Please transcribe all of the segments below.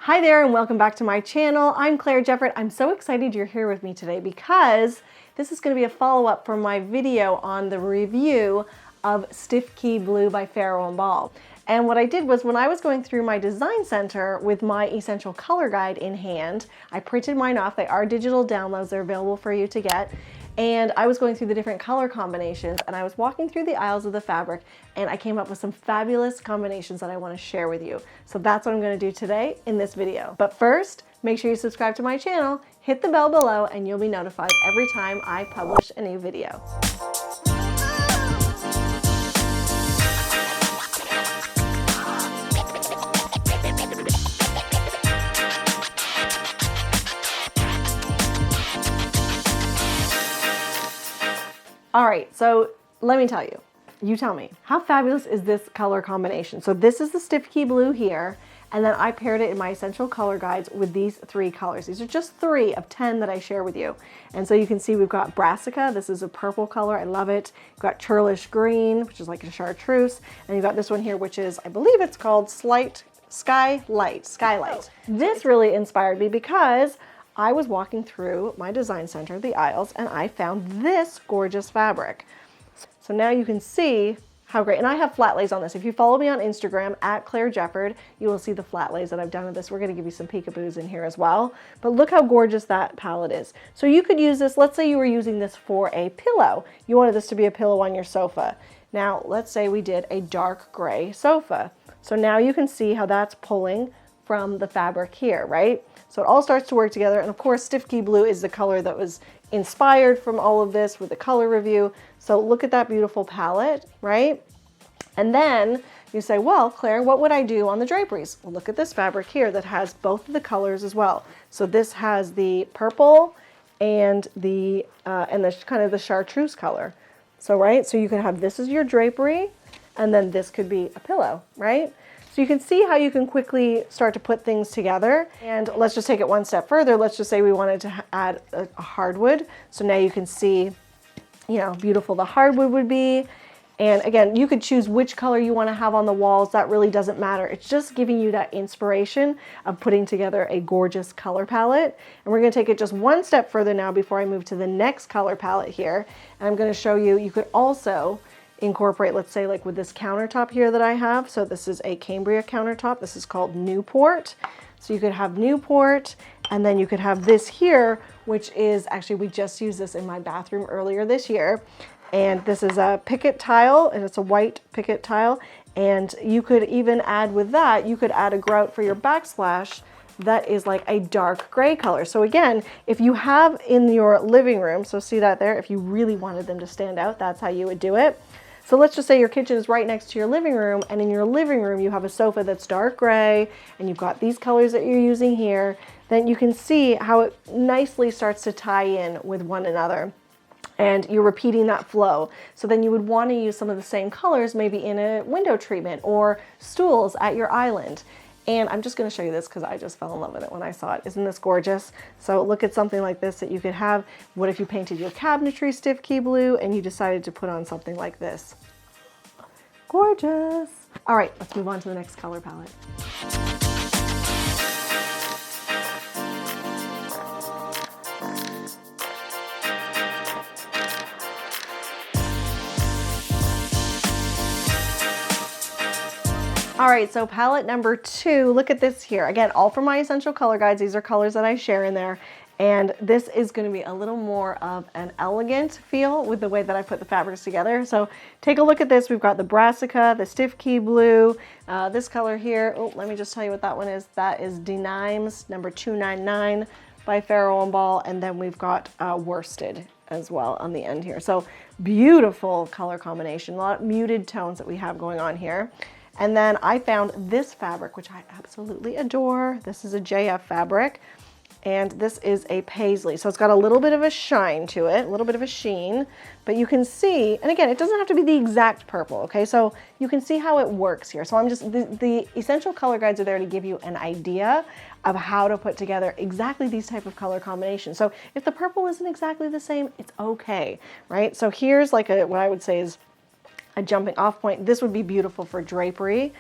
Hi there and welcome back to my channel. I'm Claire Jeffrett. I'm so excited you're here with me today because this is going to be a follow-up from my video on the review of Stiffkey Blue by Farrow and Ball. And what I did was when I was going through my design center with my essential color guide in hand, I printed mine off. They are digital downloads. They're available for you to get. And I was going through the different color combinations and I was walking through the aisles of the fabric and I came up with some fabulous combinations that I want to share with you. So that's what I'm going to do today in this video. But first, make sure you subscribe to my channel, hit the bell below, and you'll be notified every time I publish a new video. All right, so let me tell you, you tell me, how fabulous is this color combination? So this is the Stiffkey Blue here, and then I paired it in my essential color guides with these three colors. These are just 3 of 10 that I share with you. And so you can see we've got Brassica, this is a purple color, I love it. We've got Churlish Green, which is like a chartreuse, and you've got this one here, which is, I believe it's called Skylight. This really inspired me because I was walking through my design center, the aisles, and I found this gorgeous fabric. So now you can see how great, and I have flat lays on this. If you follow me on Instagram at Claire Jeffrett, you will see the flat lays that I've done with this. We're gonna give you some peekaboos in here as well. But look how gorgeous that palette is. So you could use this, let's say you were using this for a pillow. You wanted this to be a pillow on your sofa. Now, let's say we did a dark gray sofa. So now you can see how that's pulling from the fabric here, right? So it all starts to work together. And of course, Stiffkey Blue is the color that was inspired from all of this with the color review. So look at that beautiful palette, right? And then you say, well, Claire, what would I do on the draperies? Well, look at this fabric here that has both of the colors as well. So this has the purple and the kind of the chartreuse color. So, right, so you can have this as your drapery, and then this could be a pillow, right? So you can see how you can quickly start to put things together. And let's just take it one step further. Let's just say we wanted to add a hardwood. So now you can see, you know, how beautiful the hardwood would be. And again, you could choose which color you want to have on the walls. That really doesn't matter. It's just giving you that inspiration of putting together a gorgeous color palette. And we're going to take it just one step further now before I move to the next color palette here. And I'm going to show you, you could also incorporate, let's say like with this countertop here that I have. So this is a Cambria countertop. This is called Newport. So you could have Newport, and then you could have this here, which is actually, we just used this in my bathroom earlier this year. And this is a picket tile, and it's a white picket tile. And you could even add with that, you could add a grout for your backsplash that is like a dark gray color. So again, if you have in your living room, so see that there, if you really wanted them to stand out, that's how you would do it. So let's just say your kitchen is right next to your living room, and in your living room you have a sofa that's dark gray, and you've got these colors that you're using here, then you can see how it nicely starts to tie in with one another. And you're repeating that flow. So then you would want to use some of the same colors maybe in a window treatment or stools at your island. And I'm just going to show you this because I just fell in love with it when I saw it. Isn't this gorgeous? So look at something like this that you could have. What if you painted your cabinetry Stiffkey Blue and you decided to put on something like this? Gorgeous. All right, let's move on to the next color palette. All right, so palette number 2, look at this here. Again, all from my essential color guides. These are colors that I share in there. And this is going to be a little more of an elegant feel with the way that I put the fabrics together. So take a look at this. We've got the Brassica, the Stiffkey Blue, this color here. Oh, let me just tell you what that one is. That is Denimes number 299 by Farrow and Ball. And then we've got Worsted as well on the end here. So beautiful color combination, a lot of muted tones that we have going on here. And then I found this fabric, which I absolutely adore. This is a JF fabric, and this is a paisley. So it's got a little bit of a shine to it, a little bit of a sheen, but you can see, and again, it doesn't have to be the exact purple, okay? So you can see how it works here. So I'm just, the essential color guides are there to give you an idea of how to put together exactly these type of color combinations. So if the purple isn't exactly the same, it's okay, right? So here's like what I would say is a jumping off point. This would be beautiful for drapery.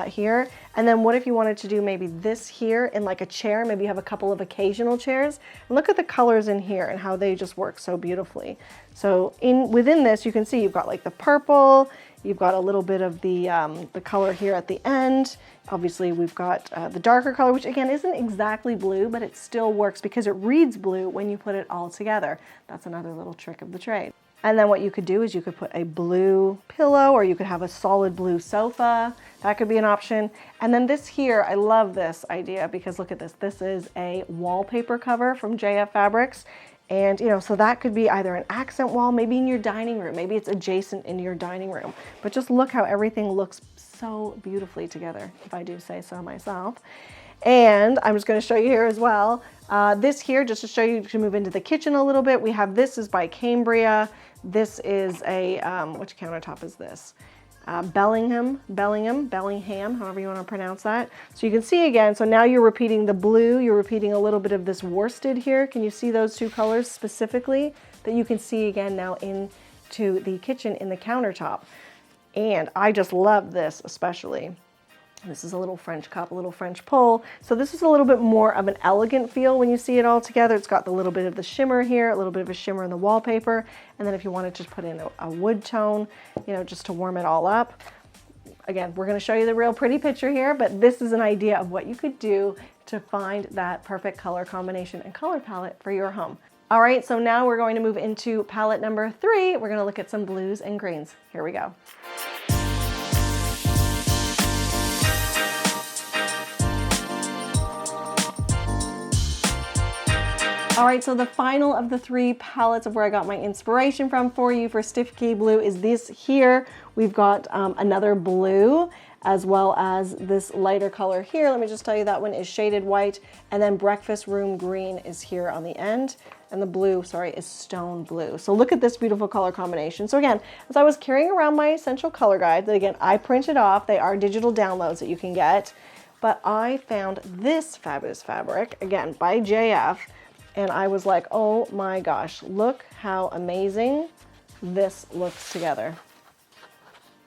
here. And then what if you wanted to do maybe this here in like a chair? Maybe you have a couple of occasional chairs. And look at the colors in here and how they just work so beautifully. So within this, you can see you've got like the purple, you've got a little bit of the color here at the end. Obviously, we've got the darker color, which again isn't exactly blue, but it still works because it reads blue when you put it all together. That's another little trick of the trade. And then what you could do is you could put a blue pillow, or you could have a solid blue sofa. That could be an option. And then this here, I love this idea because look at this. This is a wallpaper cover from JF Fabrics. And so that could be either an accent wall, maybe in your dining room, maybe it's adjacent in your dining room. But just look how everything looks so beautifully together, if I do say so myself. And I'm just going to show you here as well. This here, just to show you to move into the kitchen a little bit, we have this is by Cambria. This is a, which countertop is this? Bellingham, however you want to pronounce that. So you can see again, so now you're repeating the blue, you're repeating a little bit of this worsted here. Can you see those two colors specifically that you can see again now into the kitchen in the countertop? And I just love this especially. This is a little French cup, a little French pull. So this is a little bit more of an elegant feel when you see it all together. It's got the little bit of the shimmer here, a little bit of a shimmer in the wallpaper. And then if you wanted to put in a wood tone, just to warm it all up. Again, we're gonna show you the real pretty picture here, but this is an idea of what you could do to find that perfect color combination and color palette for your home. All right, so now we're going to move into palette number 3. We're gonna look at some blues and greens. Here we go. All right, so the final of the 3 palettes of where I got my inspiration from for you for Stiffkey Blue is this here. We've got another blue as well as this lighter color here. Let me just tell you that one is shaded white, and then breakfast room green is here on the end, and the blue, sorry, is stone blue. So look at this beautiful color combination. So again, as I was carrying around my essential color guide, that again, I printed off, they are digital downloads that you can get, but I found this fabulous fabric, again, by JF, and I was like, oh my gosh, look how amazing this looks together.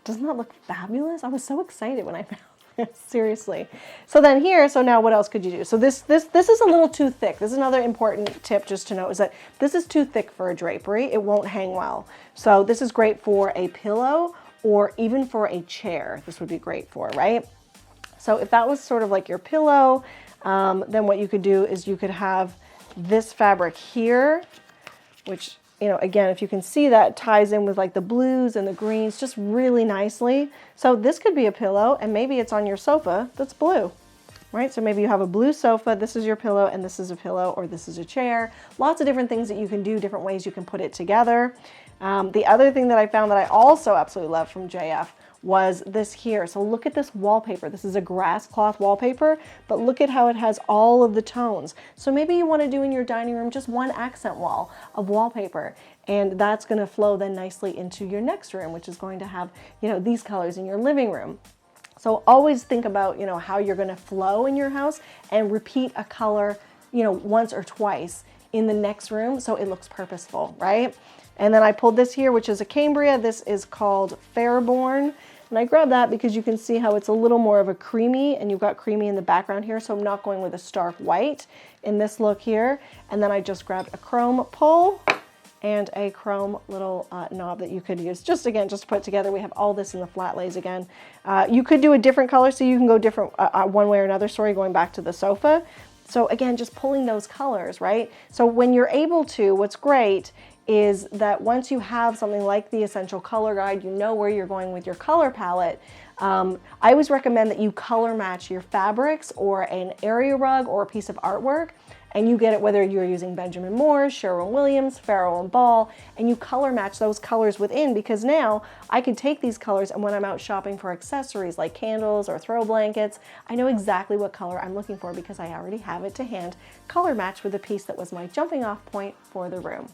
Doesn't that look fabulous? I was so excited when I found this, seriously. So then here, so now what else could you do? So this is a little too thick. This is another important tip just to know is that this is too thick for a drapery. It won't hang well. So this is great for a pillow or even for a chair. This would be great for, right? So if that was sort of like your pillow, then what you could do is you could have this fabric here, which, again, if you can see that ties in with like the blues and the greens just really nicely. So this could be a pillow and maybe it's on your sofa that's blue, right? So maybe you have a blue sofa, this is your pillow and this is a pillow, or this is a chair. Lots of different things that you can do, different ways you can put it together. The other thing that I found that I also absolutely love from JF was this here. So look at this wallpaper. This is a grass cloth wallpaper, but look at how it has all of the tones. So maybe you want to do in your dining room just one accent wall of wallpaper, and that's going to flow then nicely into your next room, which is going to have, these colors in your living room. So always think about, how you're going to flow in your house and repeat a color, once or twice in the next room so it looks purposeful, right? And then I pulled this here, which is a Cambria. This is called Fairborn. And I grabbed that because you can see how it's a little more of a creamy, and you've got creamy in the background here, so I'm not going with a stark white in this look here. And then I just grabbed a chrome pull and a chrome little knob that you could use. Just to put it together, we have all this in the flat lays again. You could do a different color, so you can go different one way or another, sorry, going back to the sofa. So again, just pulling those colors, right? So when you're able to, what's great is that once you have something like the Essential Color Guide, you know where you're going with your color palette. I always recommend that you color match your fabrics or an area rug or a piece of artwork, and you get it whether you're using Benjamin Moore, Sherwin-Williams, Farrow and Ball, and you color match those colors within, because now I can take these colors and when I'm out shopping for accessories like candles or throw blankets, I know exactly what color I'm looking for because I already have it to hand, color match with the piece that was my jumping off point for the room.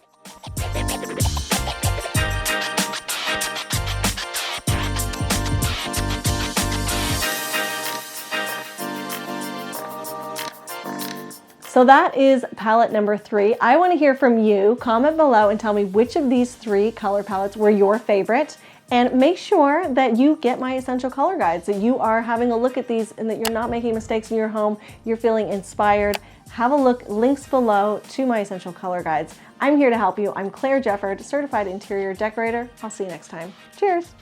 So that is palette number 3. I want to hear from you. Comment below and tell me which of these 3 color palettes were your favorite And make sure that you get my essential color guides, that you are having a look at these and that you're not making mistakes in your home, you're feeling inspired. Have a look, links below to my essential color guides. I'm here to help you. I'm Claire Jefford, certified interior decorator. I'll see you next time. Cheers.